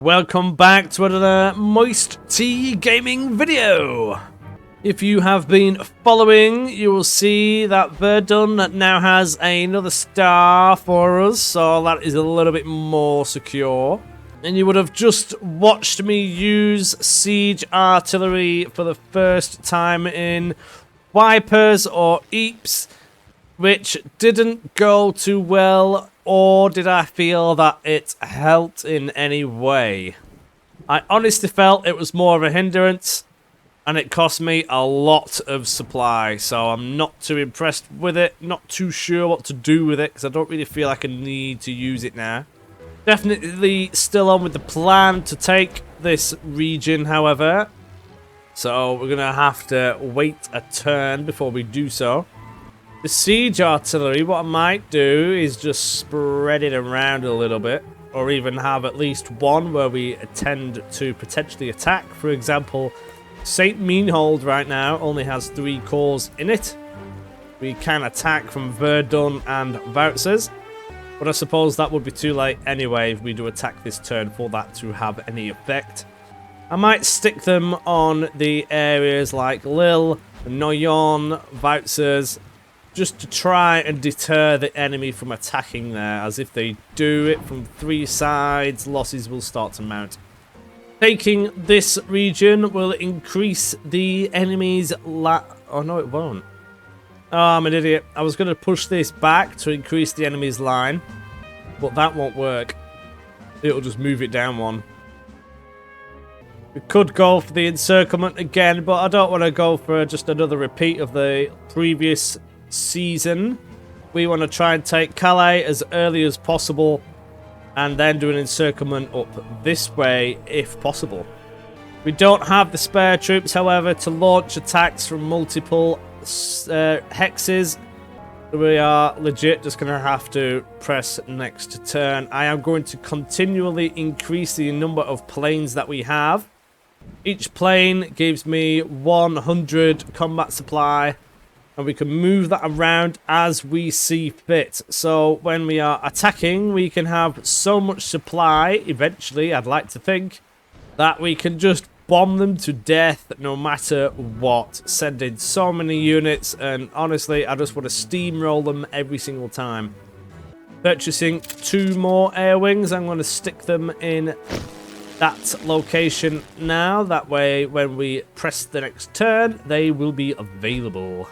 Welcome back to another MoisTea gaming video. If you have been following, you will see that Verdun now has another star for us, so that is a little bit more secure. And you would have just watched me use siege artillery for the first time in Wipers or Eeps, which didn't go too well. Or did I feel that it helped in any way? I honestly felt it was more of a hindrance, and it cost me a lot of supply, so I'm not too impressed with it, not too sure what to do with it, because I don't really feel like I need to use it now. Definitely still on with the plan to take this region, however, so we're going to have to wait a turn before we do so. The siege artillery, what I might do is just spread it around a little bit, or even have at least one where we tend to potentially attack. For example, St. Meanhold right now only has 3 cores in it. We can attack from Verdun and Voutzers, but I suppose that would be too late anyway if we do attack this turn for that to have any effect. I might stick them on the areas like Lille, Noyon, Voutzers, just to try and deter the enemy from attacking there, as if they do it from 3 sides, losses will start to mount. Taking this region will increase the enemy's oh no, it won't. Oh, I'm an idiot. I was going to push this back to increase the enemy's line, but that won't work. It'll just move it down 1. We could go for the encirclement again, but I don't want to go for just another repeat of the previous season. We want to try and take Calais as early as possible and then do an encirclement up this way if possible. We don't have the spare troops, however, to launch attacks from multiple hexes. We are legit just going to have to press next turn. I am going to continually increase the number of planes that we have. Each plane gives me 100 combat supply, and we can move that around as we see fit. So when we are attacking, we can have so much supply, eventually, I'd like to think, that we can just bomb them to death no matter what. Send in so many units, and honestly, I just want to steamroll them every single time. Purchasing 2 more air wings. I'm going to stick them in that location now. That way, when we press the next turn, they will be available.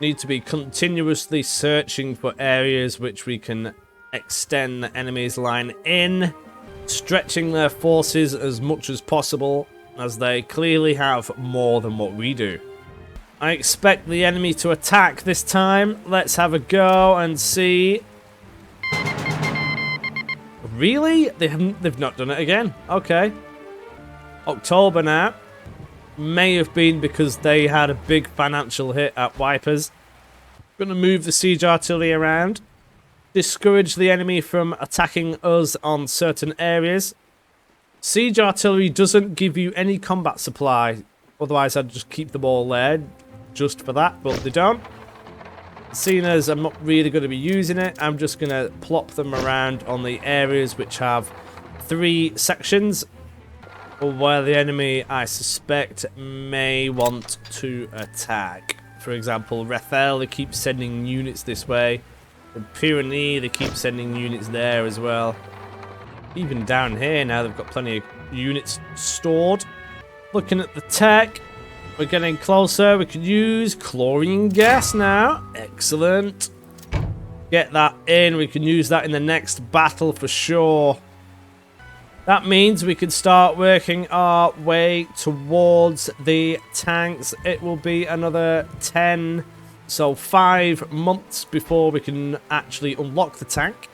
Need to be continuously searching for areas which we can extend the enemy's line in, stretching their forces as much as possible, as they clearly have more than what we do. I expect the enemy to attack this time. Let's have a go and see. Really? They've not done it again. Okay. October now. May have been because they had a big financial hit at Wipers. Going to move the siege artillery around. Discourage the enemy from attacking us on certain areas. Siege artillery doesn't give you any combat supply. Otherwise, I'd just keep them all there just for that, but they don't. Seeing as I'm not really going to be using it, I'm just going to plop them around on the areas which have 3 sections, where the enemy, I suspect, may want to attack. For example, Rethel, they keep sending units this way. The Pyrenees, they keep sending units there as well. Even down here now, they've got plenty of units stored. Looking at the tech, we're getting closer. We can use chlorine gas now. Excellent. Get that in. We can use that in the next battle for sure. That means we can start working our way towards the tanks. It will be another 10, so 5 months before we can actually unlock the tank.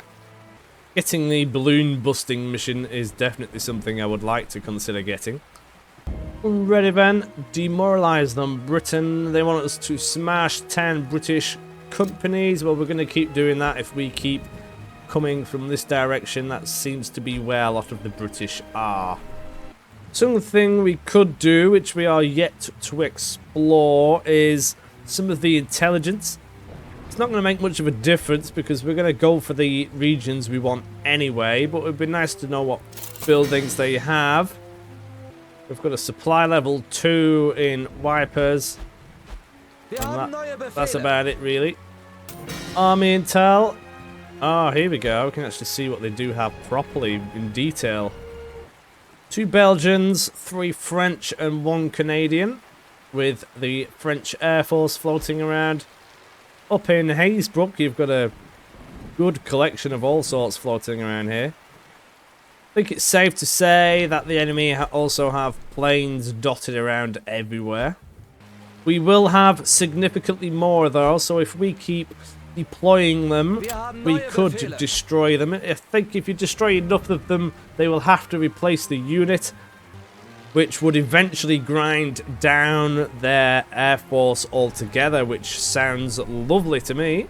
Getting the balloon busting mission is definitely something I would like to consider getting. Ready then, demoralize them, Britain. They want us to smash 10 British companies. Well, we're going to keep doing that if we keep coming from this direction. That seems to be where a lot of the British are. Something we could do, which we are yet to explore, is some of the intelligence. It's not going to make much of a difference because we're going to go for the regions we want anyway, but it would be nice to know what buildings they have. We've got a supply level 2 in wipers. And that's about it, really. Army intel. Oh, here we go. We can actually see what they do have properly in detail. 2 Belgians, 3 French, and 1 Canadian, with the French Air Force floating around. Up in Hazebrook, you've got a good collection of all sorts floating around here. I think it's safe to say that the enemy also have planes dotted around everywhere. We will have significantly more, though, so if we keep deploying them, we could destroy them. I think if you destroy enough of them, they will have to replace the unit, which would eventually grind down their air force altogether, which sounds lovely to me.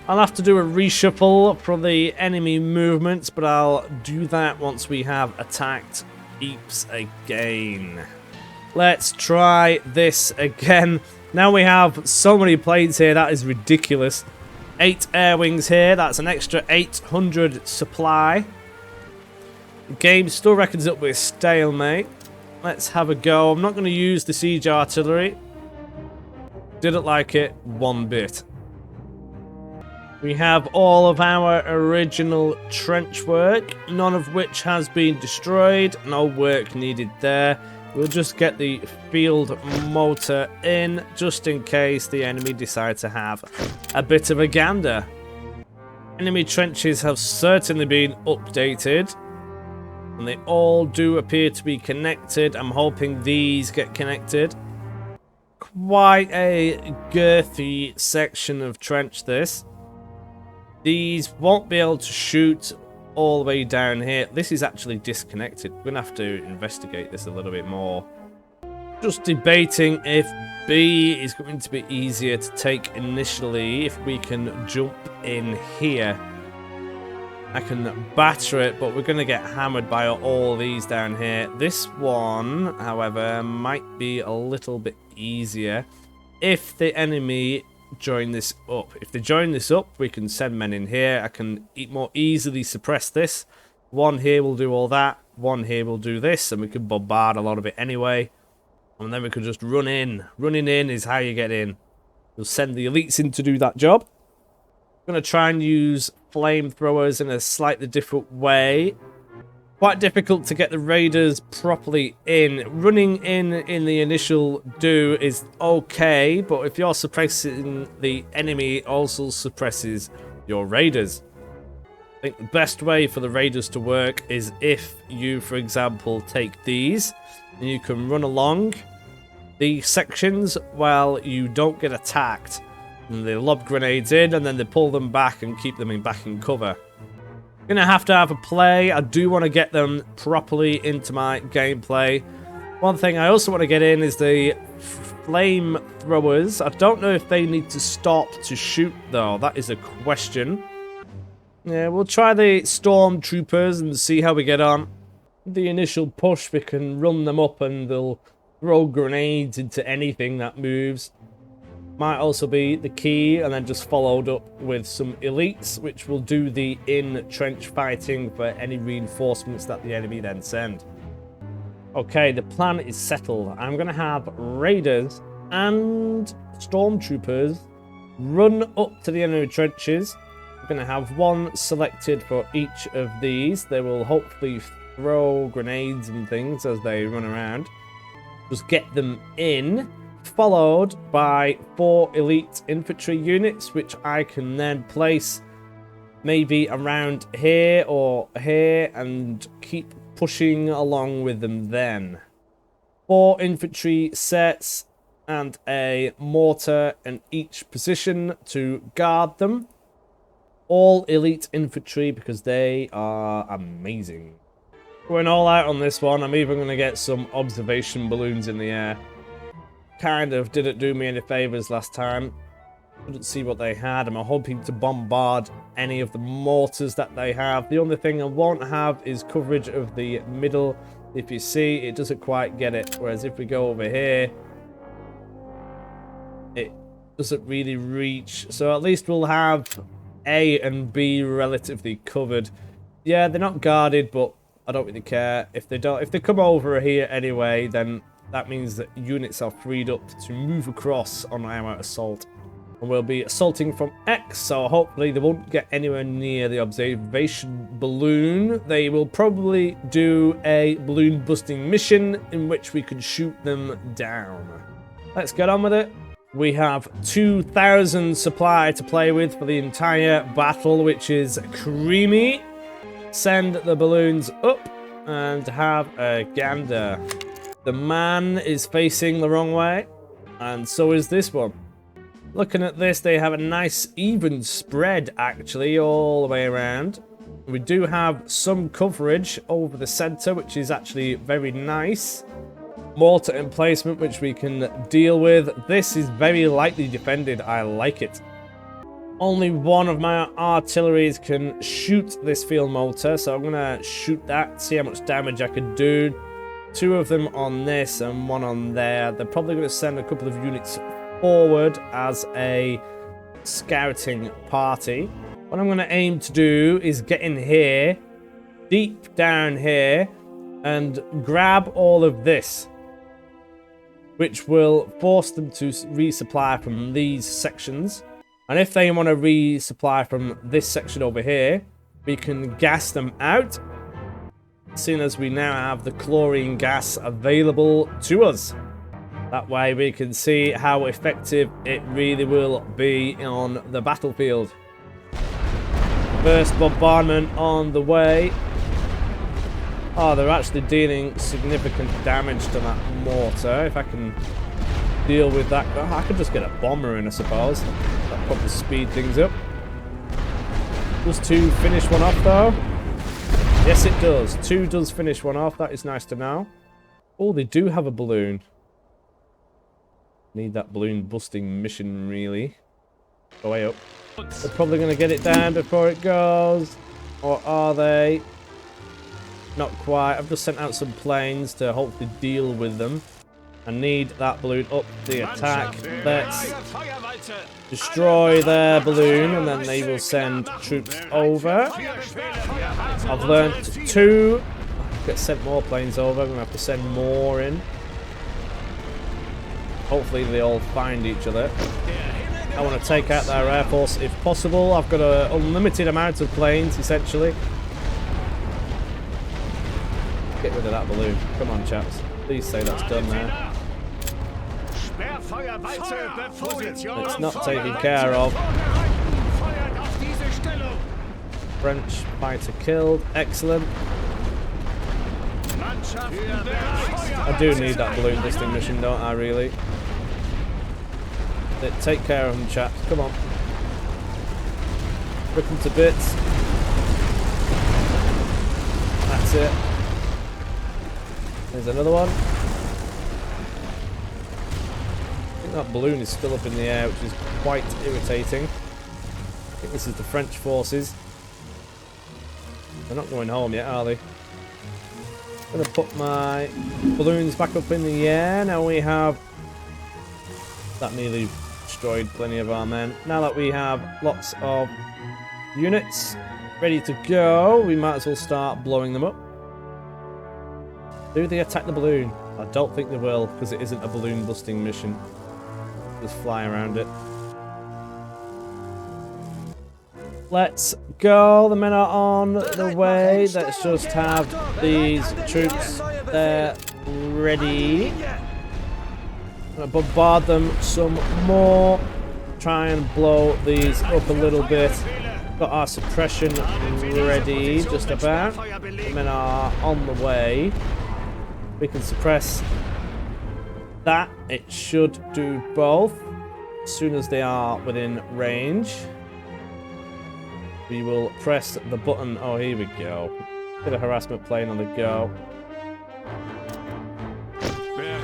I'll have to do a reshuffle for the enemy movements, but I'll do that once we have attacked Ypres again. Let's try this again. Now we have so many planes here, that is ridiculous. 8 air wings here, that's an extra 800 supply. The game still reckons up with stalemate. Let's have a go. I'm not going to use the siege artillery. Didn't like it one bit. We have all of our original trench work, none of which has been destroyed. No work needed there. We'll just get the field motor in, just in case the enemy decide to have a bit of a gander. Enemy trenches have certainly been updated, and they all do appear to be connected. I'm hoping these get connected. Quite a girthy section of trench, this. These won't be able to shoot all the way down here. This is actually disconnected. We're going to have to investigate this a little bit more. Just debating if B is going to be easier to take initially, if we can jump in here. I can batter it, but we're going to get hammered by all these down here. This one, however, might be a little bit easier if the enemy join this up. If they join this up, we can send men in here. I can more easily suppress this. One here will do all that. One here will do this, and we can bombard a lot of it anyway. And then we can just run in. Running in is how you get in. We'll send the elites in to do that job. I'm going to try and use flamethrowers in a slightly different way. Quite difficult to get the raiders properly in. Running in the initial do is okay, but if you're suppressing the enemy, it also suppresses your raiders. I think the best way for the raiders to work is if you, for example, take these and you can run along the sections while you don't get attacked. And they lob grenades in and then they pull them back and keep them back in cover. Gonna have to have a play. I do want to get them properly into my gameplay. One thing I also want to get in is the flamethrowers. I don't know if they need to stop to shoot though. That is a question. Yeah, we'll try the stormtroopers and see how we get on. The initial push, we can run them up and they'll throw grenades into anything that moves. Might also be the key, and then just followed up with some elites, which will do the in-trench fighting for any reinforcements that the enemy then send. Okay, the plan is settled. I'm going to have raiders and stormtroopers run up to the enemy trenches. I'm going to have one selected for each of these. They will hopefully throw grenades and things as they run around. Just get them in. Followed by 4 elite infantry units, which I can then place maybe around here or here and keep pushing along with them then. 4 infantry sets and a mortar in each position to guard them. All elite infantry because they are amazing. Going all out on this one. I'm even going to get some observation balloons in the air. Kind of didn't do me any favors last time. Couldn't see what they had. I'm hoping to bombard any of the mortars that they have. The only thing I won't have is coverage of the middle. If you see, it doesn't quite get it. Whereas if we go over here, it doesn't really reach. So at least we'll have A and B relatively covered. Yeah, they're not guarded, but I don't really care. If they come over here anyway, then that means that units are freed up to move across on our assault. And we'll be assaulting from X, so hopefully they won't get anywhere near the observation balloon. They will probably do a balloon busting mission in which we can shoot them down. Let's get on with it. We have 2,000 supply to play with for the entire battle, which is creamy. Send the balloons up and have a gander. The man is facing the wrong way, and so is this one. Looking at this, they have a nice even spread, actually, all the way around. We do have some coverage over the center, which is actually very nice. Mortar emplacement, which we can deal with. This is very lightly defended. I like it. Only one of my artilleries can shoot this field mortar, so I'm going to shoot that, see how much damage I can do. 2 of them on this and 1 on there. They're probably going to send a couple of units forward as a scouting party. What I'm going to aim to do is get in here, deep down here, and grab all of this, which will force them to resupply from these sections. And if they want to resupply from this section over here, we can gas them out, seeing as we now have the chlorine gas available to us. That way we can see how effective it really will be on the battlefield. First bombardment on the way. Oh, they're actually dealing significant damage to that mortar. If I can deal with that, oh, I could just get a bomber in, I suppose. That'll probably speed things up. Does 2 finish one off, though? Yes, it does. 2 does finish one off. That is nice to know. Oh, they do have a balloon. Need that balloon busting mission, really. Go way up. They're probably going to get it down before it goes. Or are they? Not quite. I've just sent out some planes to hopefully deal with them. I need that balloon up the attack. Let's destroy their balloon and then they will send troops over. I've learnt 2. I'll get sent more planes over. I'm going to have to send more in. Hopefully they all find each other. I want to take out their air force if possible. I've got an unlimited amount of planes, essentially. Get rid of that balloon. Come on, chaps. Please say that's done now. It's not taken care of. French fighter killed. Excellent. I do need that balloon busting mission, don't I, really? Take care of them, chaps. Come on. Rip them to bits. That's it. There's another one. I think that balloon is still up in the air, which is quite irritating. I think this is the French forces. They're not going home yet, are they? I'm going to put my balloons back up in the air. Now we have... That nearly destroyed plenty of our men. Now that we have lots of units ready to go, we might as well start blowing them up. Do they attack the balloon? I don't think they will, because it isn't a balloon busting mission. Just fly around it. Let's go. The men are on the way. Let's just have these troops there ready. I'm going to bombard them some more. Try and blow these up a little bit. Got our suppression ready, just about. The men are on the way. We can suppress that. It should do both. As soon as they are within range, we will press the button. Oh, here we go. Bit of harassment plane on the go.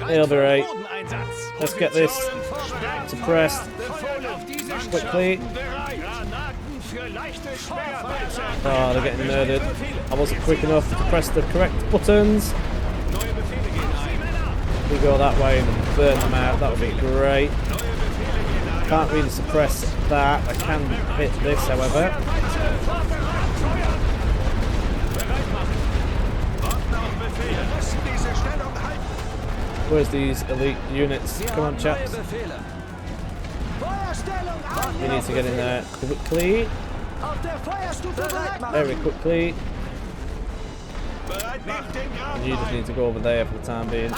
They'll be right. Let's get this suppressed quickly. Oh, they're getting murdered. I wasn't quick enough to press the correct buttons. We go that way and burn them out. That would be great. Can't really suppress that. I can hit this, however. Where's these elite units? Come on, chaps. We need to get in there quickly. Very quickly. And you just need to go over there for the time being.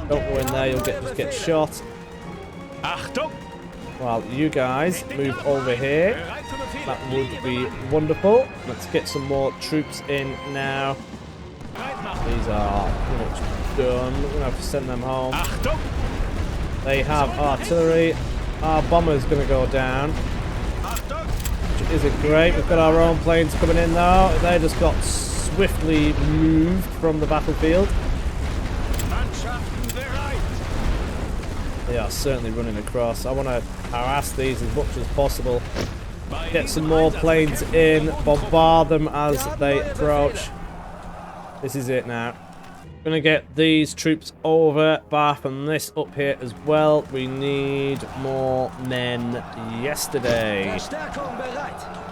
Don't go in there, you'll just get shot. While you guys move over here. That would be wonderful. Let's get some more troops in now. These are pretty much done. We're gonna have to send them home. They have artillery. Our bomber's gonna go down. Which isn't great. We've got our own planes coming in now. They just got swiftly moved from the battlefield. They are certainly running across. I want to harass these as much as possible. Get some more planes in. Bombard them as they approach. This is it now. Gonna get these troops over Bath and this up here as well. We need more men yesterday.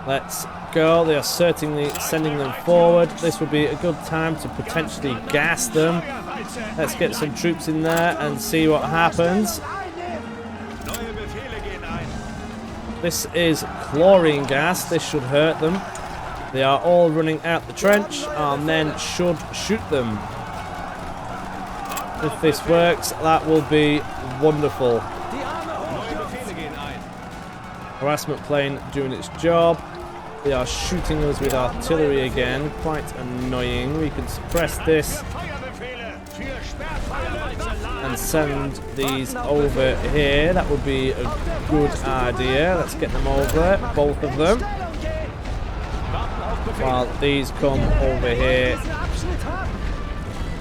Let's go. They are certainly sending them forward. This would be a good time to potentially gas them. Let's get some troops in there and see what happens. This is chlorine gas. This should hurt them. They are all running out the trench. Our men should shoot them. If this works, that will be wonderful. Harassment plane doing its job. They are shooting us with artillery again. Quite annoying. We can suppress this and send these over here. That would be a good idea. Let's get them over, both of them. While these come over here.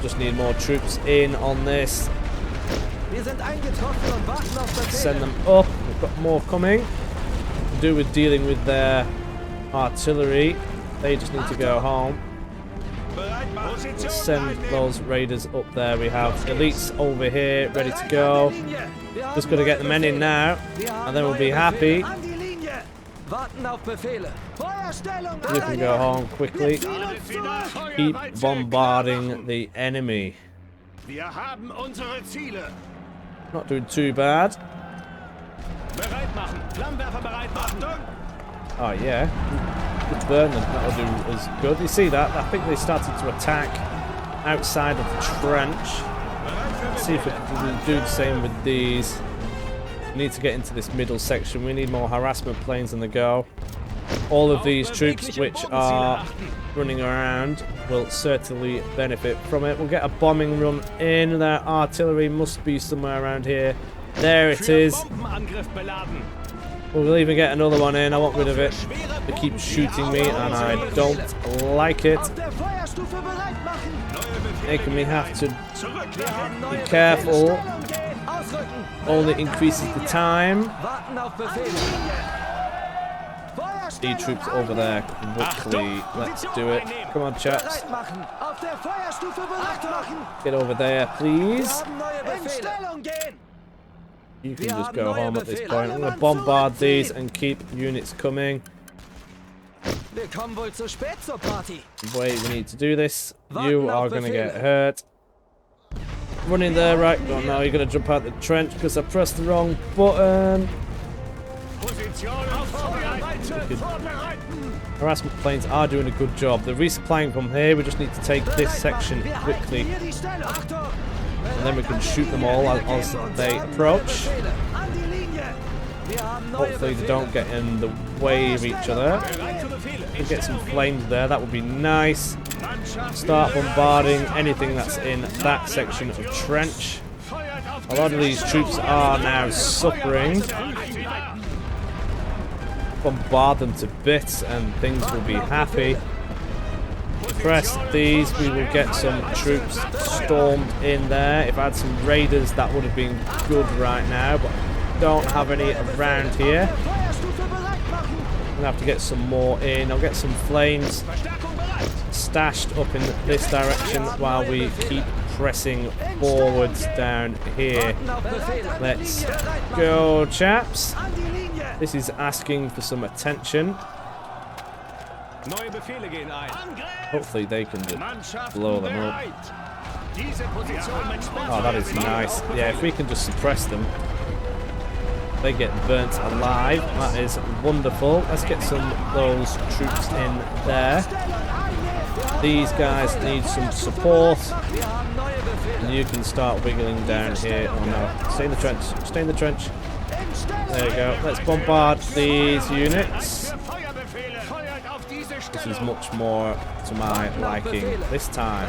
Just need more troops in on this. Send them up. We've got more coming. To do with dealing with their artillery. They just need to go home. Let's send those raiders up there. We have elites over here ready to go. Just got to get the men in now, and then we'll be happy. You can go home quickly. Keep bombarding the enemy. Not doing too bad. Oh yeah, good burn them. That'll do as good. You see that? I think they started to attack outside of the trench. Let's see if we can do the same with these. We need to get into this middle section. We need more harassment planes on the go. All of these troops which are running around will certainly benefit from it. We'll get a bombing run in. Their artillery must be somewhere around here. There it is. We'll even get another one in. I want rid of it. They keep shooting me and I don't like it. Making me have to be careful. Only increases the time. Need troops over there quickly. Let's do it. Come on, chaps. Get over there, please. You can just go home at this point. I'm going to bombard these and keep units coming. Wait, we need to do this. You are going to get hurt. Run in there, right? Oh no, you're going to jump out the trench because I pressed the wrong button. Harassment planes are doing a good job. They're resupplying from here. We just need to take this section quickly. And then we can shoot them all as they approach. Hopefully they don't get in the way of each other. We get some flames there, that would be nice. Start bombarding anything that's in that section of trench. A lot of these troops are now suffering. Bombard them to bits and things will be happy. Press these, we will get some troops stormed in there. If I had some raiders that would have been good right now, but don't have any around here. I'm gonna have to get some more in. I'll get some flames stashed up in this direction while we keep pressing forwards down here. Let's go, chaps. This is asking for some attention. Hopefully they can just blow them up. Oh, that is nice. Yeah, if we can just suppress them, they get burnt alive. That is wonderful. Let's get some of those troops in there. These guys need some support. And you can start wiggling down here. Oh no, stay in the trench. Stay in the trench. There you go. Let's bombard these units. This is much more to my liking this time.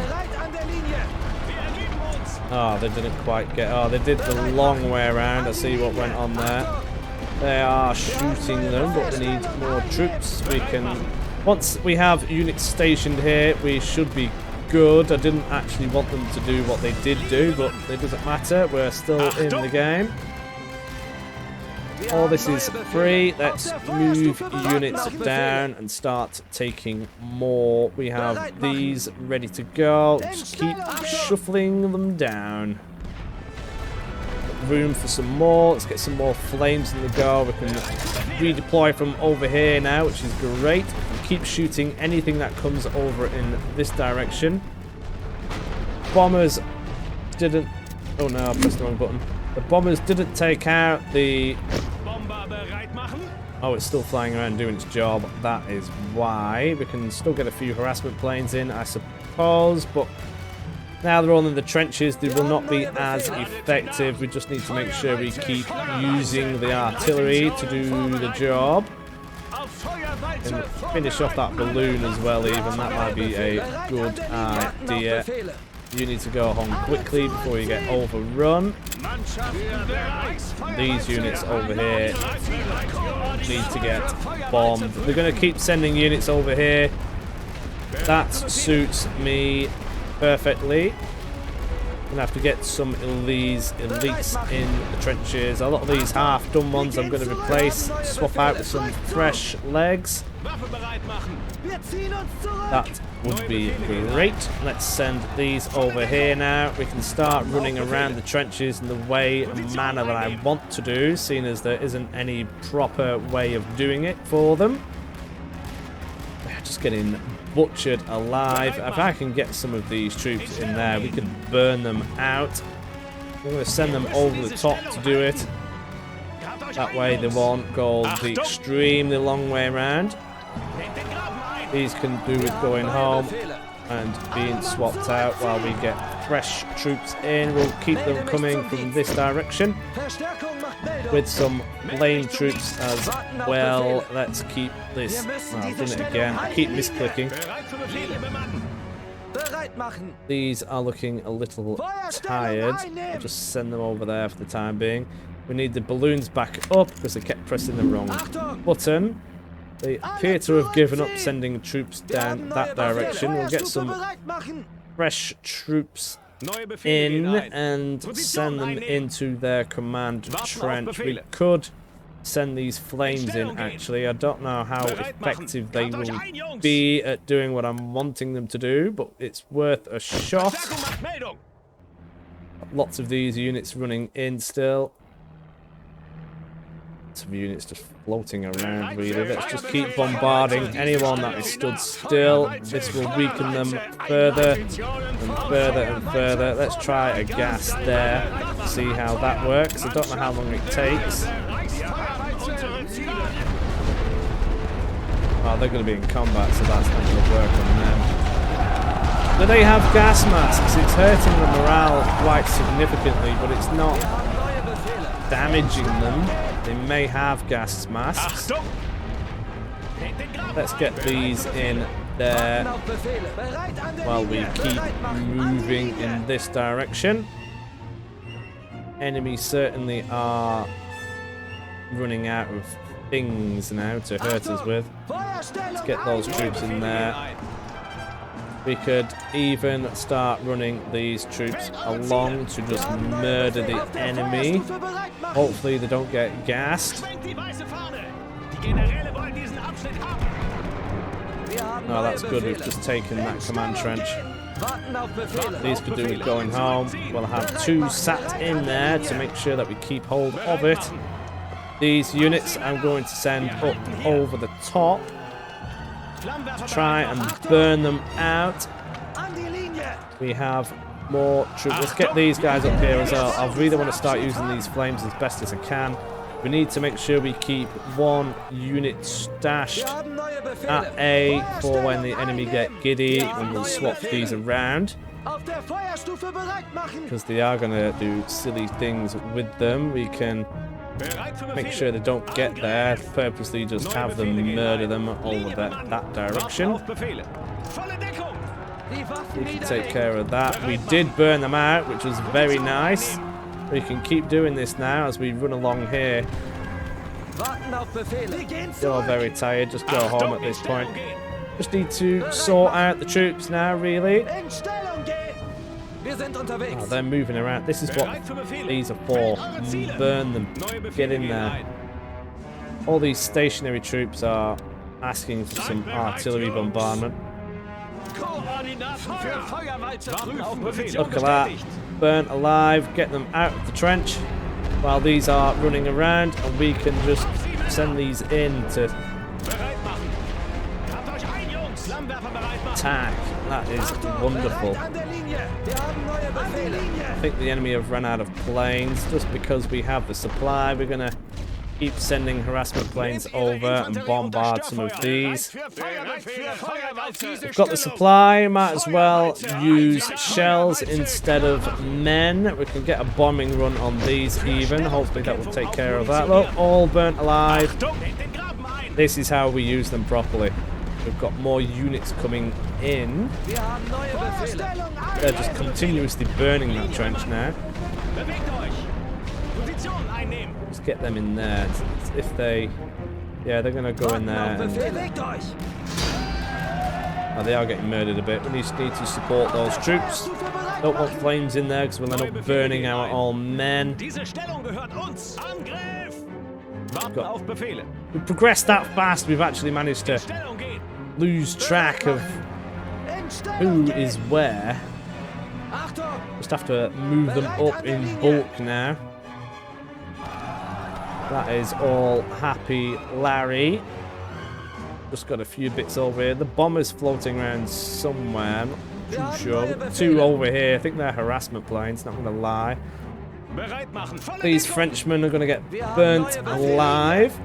Oh, they didn't quite get... Oh, they did the long way around. I see what went on there. They are shooting them, but we need more troops. We can... Once we have units stationed here, we should be good. I didn't actually want them to do what they did do, but it doesn't matter. We're still in the game. All this is free. Let's move units down and start taking more. We have these ready to go. Just keep shuffling them down. Room for some more. Let's get some more flames in the go. We can redeploy from over here now, which is great. Keep shooting anything that comes over in this direction. Bombers didn't... Oh no, I pressed the wrong button. The bombers didn't take out the... Oh, it's still flying around doing its job. That is why. We can still get a few harassment planes in, I suppose, but now they're all in the trenches, they will not be as effective. We just need to make sure we keep using the artillery to do the job. And finish off that balloon as well, even. That might be a good idea. You need to go home quickly before you get overrun. These units over here need to get bombed. They're going to keep sending units over here. That suits me perfectly. I'm going to have to get some of these elites in the trenches. A lot of these half-done ones I'm going to replace. Swap out with some fresh legs. That would be great. Let's send these over here now. We can start running around the trenches in the way and manner that I want to do, seeing as there isn't any proper way of doing it for them. They're just getting butchered alive. If I can get some of these troops in there, we can burn them out. I'm going to send them over the top to do it. That way they won't go the extremely long way around. These can do with going home and being swapped out while we get fresh troops in. We'll keep them coming from this direction with some lane troops as well. Let's keep this. Oh, I've done it again. I keep misclicking. These are looking a little tired. I'll just send them over there for the time being. We need the balloons back up because they kept pressing the wrong button. They appear to have given up sending troops down that direction. We'll get some fresh troops in and send them into their command trench. We could send these flames in, actually. I don't know how effective they will be at doing what I'm wanting them to do, but it's worth a shot. Lots of these units running in still. Of units just floating around, really. Let's just keep bombarding anyone that is stood still. This will weaken them further and further and further. Let's try a gas there, see how that works. I don't know how long it takes. Oh, they're going to be in combat, so that's not going to work on them. Do they have gas masks? It's hurting the morale quite significantly, but it's not damaging them. They may have gas masks. Let's get these in there while we keep moving in this direction. Enemies certainly are running out of things now to hurt us with. Let's get those troops in there. We could even start running these troops along to just murder the enemy. Hopefully they don't get gassed. Oh, that's good. We've just taken that command trench. These could do with going home. We'll have two sat in there to make sure that we keep hold of it. These units I'm going to send up over the top to try and burn them out. We have more troops. Let's get these guys up here as well. I really want to start using these flames as best as I can. We need to make sure we keep one unit stashed at A for when the enemy get giddy, and we'll swap these around. Because they are going to do silly things with them. We can make sure they don't get there, purposely just have them murder them all of that direction. We can take care of that. We did burn them out, which was very nice. We can keep doing this now as we run along here. You're very tired, just go home at this point. Just need to sort out the troops now, really. Oh, they're moving around. This is what these are for. Burn them. Get in there. All these stationary troops are asking for some artillery bombardment. Look at that. Burnt alive. Get them out of the trench while these are running around, and we can just send these in to attack. That is wonderful. I think the enemy have run out of planes. Just because we have the supply, we're going to keep sending harassment planes over and bombard some of these. We've got the supply, might as well use shells instead of men. We can get a bombing run on these even. Hopefully that will take care of that. Look, all burnt alive. This is how we use them properly. We've got more units coming in. They're just continuously burning that trench now. Let's get them in there. If they... Yeah, they're going to go in there. Oh, they are getting murdered a bit. We need to support those troops. Don't want flames in there because we'll end up burning out all men. We've progressed that fast, we've actually managed to lose track of who is where. Just have to move them up in bulk now. That is all happy Larry. Just got a few bits over here. The bomber's floating around somewhere. I'm not too sure. Two over here. I think they're harassment planes, not gonna lie. These Frenchmen are gonna get burnt alive.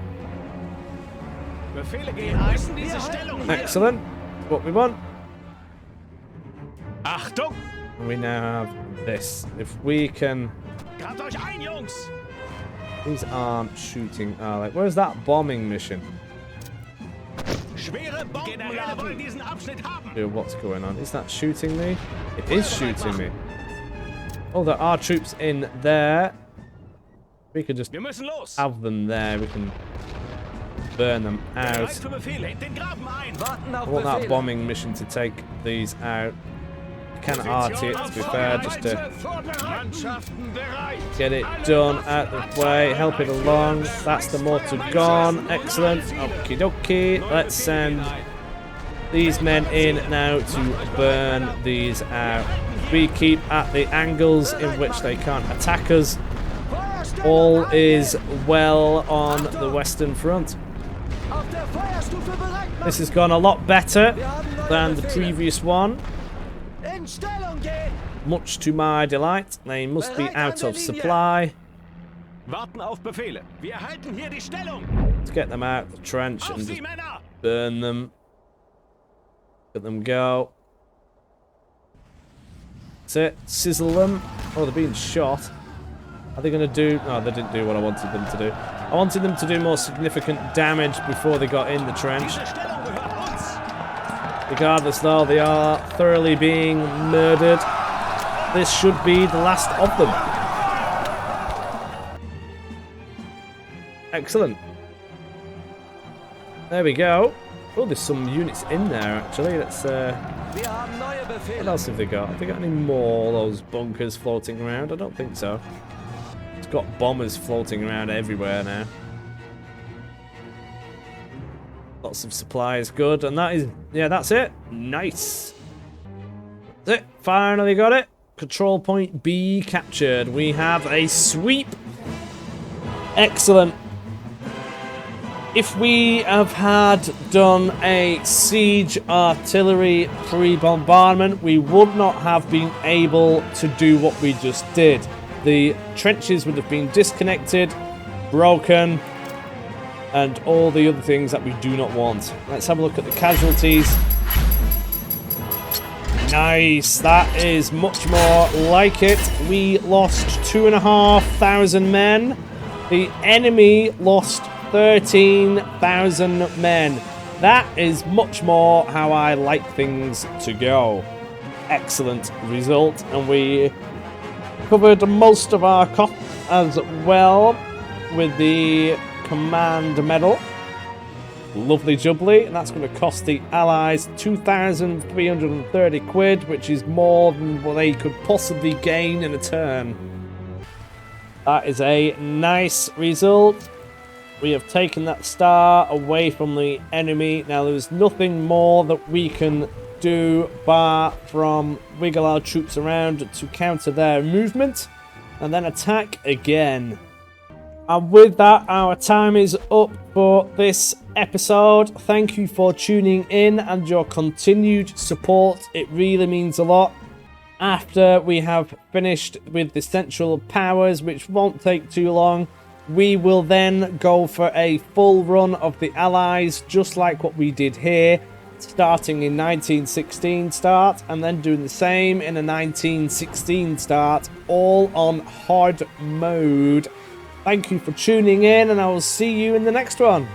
Excellent. What we want. And we now have this. If we can... These aren't shooting, are they? Where's that bombing mission? What's going on? Is that shooting me? It is shooting me. Oh, there are troops in there. We could just have them there. We can burn them out. I want that bombing mission to take these out. Kind of arty it, to be fair, just to get it done out the way, help it along. That's the mortar gone. Excellent. Okie dokie. Let's send these men in now to burn these out. We keep at the angles in which they can't attack us. All is well on the Western Front. This has gone a lot better than the previous one. Much to my delight. They must be out of supply. Let's get them out of the trench and just burn them. Let them go. That's it. Sizzle them. Oh, they're being shot. Are they going to do... No, they didn't do what I wanted them to do. I wanted them to do more significant damage before they got in the trench. Regardless, though, they are thoroughly being murdered. This should be the last of them. Excellent. There we go. Oh, there's some units in there, actually. Let's, what else have they got? Have they got any more of those bunkers floating around? I don't think so. It's got bombers floating around everywhere now. Lots of supplies, good, and that is, yeah, that's it. Nice. That's it. Finally got it. Control point B captured. We have a sweep. Excellent. If we have had done a siege artillery pre-bombardment, we would not have been able to do what we just did. The trenches would have been disconnected, broken, and all the other things that we do not want. Let's have a look at the casualties. Nice, that is much more like it. We lost 2,500 men. The enemy lost 13,000 men. That is much more how I like things to go. Excellent result, and we covered most of our costs as well with the command medal. Lovely jubbly, and that's going to cost the Allies 2,330 quid, which is more than what they could possibly gain in a turn. That is a nice result. We have taken that star away from the enemy. Now there's nothing more that we can do bar from wiggle our troops around to counter their movement and then attack again. And with that, our time is up for this episode. Thank you for tuning in and your continued support. It really means a lot. After we have finished with the Central Powers, which won't take too long, we will then go for a full run of the Allies, just like what we did here, starting in 1916 start, and then doing the same in a 1916 start, all on hard mode. Thank you for tuning in, and I will see you in the next one.